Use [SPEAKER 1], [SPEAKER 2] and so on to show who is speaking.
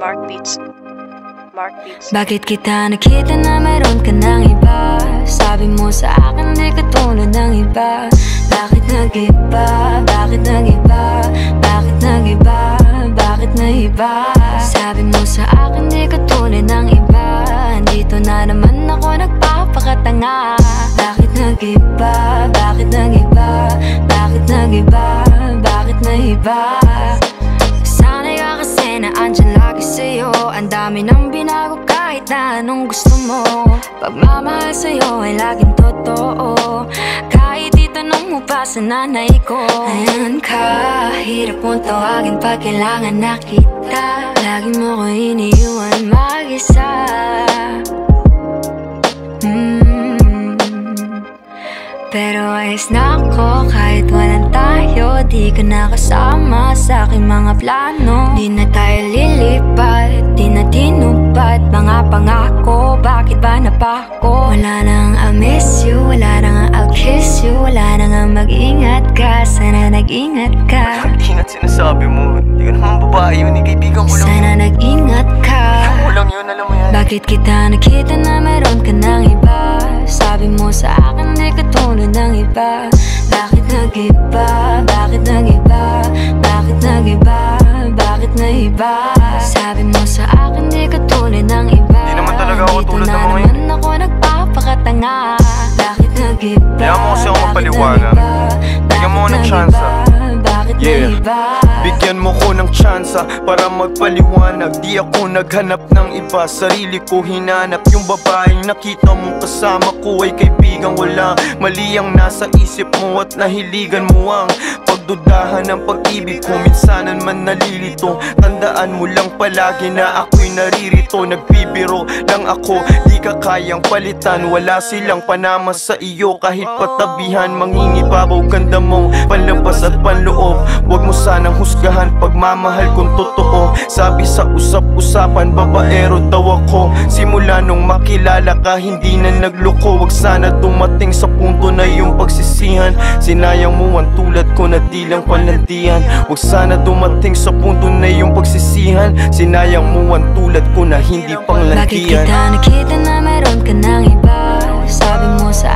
[SPEAKER 1] Mark Beats.
[SPEAKER 2] Bakit kita nakita na meron ka ng iba? Sabi mo sa akin di ka tulad ng iba. Bakit nag-iba? Bakit nag-iba? Bakit nag-iba? Bakit nag-iba? Sabi mo sa akin di ka tulad ng iba. Dito na naman ako nagpapakatanga. Bakit nag-iba? Bakit nag-iba? Bakit nag-iba? Bakit nag-iba? Sanay ka kasi na andyan lagi sa'yo. Ang dami nang binago kahit na anong gusto mo. Pagmamahal sa'yo ay laging totoo. Kahit itanong mo pa sa nanay ko. Ayan ka, hirap mong tawagin pag kailangan na kita. Lagi mo ko iniiwan mag-isa. Pero ayos na ako kahit walang tayo. Di ka nakasama sa aking mga plano. Di na tayo lilipat, di na tinupad mga pangako. Bakit ba napako? Wala nang I'll miss you, wala nang I'll kiss you. Wala nang mag-ingat ka, sana nag-ingat ka.
[SPEAKER 3] Ingat sinasabi mo, di ka naman babae yun, kaibigan ko lang.
[SPEAKER 2] Sana nag-ingat ka.
[SPEAKER 3] Kaibigan ko lang yun, alam mo yan.
[SPEAKER 2] Bakit kita nakita na meron ka ng iba? Sabi mo sa akin di ka tulad ng iba. Bakit nag-iba? Bakit nag-iba? Bakit nag-iba? Bakit nag-iba? Sabi mo sa akin di ka tulad ng iba.
[SPEAKER 3] Di naman talaga ako tulad ng mga yun.
[SPEAKER 2] Dito na naman ako nagpapakatanga. Bakit nag-iba?
[SPEAKER 3] Kaya mo kasi ako mapaliwanag. Bigyan mo ng tsansa. Yeah, bigyan mo ko ng tsansa para magpaliwanag. Di ako naghanap ng iba, sarili ko hinanap. Yung babaeng nakita mong kasama ko ay kaibigan ko lang. Mali ang nasa isip mo at nahiligan mo ang pagdudahan ng pag-ibig ko. Minsanan man nalilito, tandaan mo lang palagi na ako'y naririto. Nagbibiro lang ako, di ka kayang palitan. Wala silang panama sa iyo kahit patabihan. Mangingibabaw ganda mong panlabas at panloob. Huwag mo sanang husgahan pagmamahal kung totoo. Sabi sa usap-usapan, babaero daw ako. Simula nung makilala ka, hindi na nagloko. Huwag sana dumating sa punto na yung pagsisihan. Sinayang mo ang tulad ko na di lang palantian. Huwag sana dumating sa punto na yung pagsisihan. Sinayang mo ang tulad ko na hindi panglantian.
[SPEAKER 2] Bakit kita nakita na meron ka ng iba? Sabi mo sa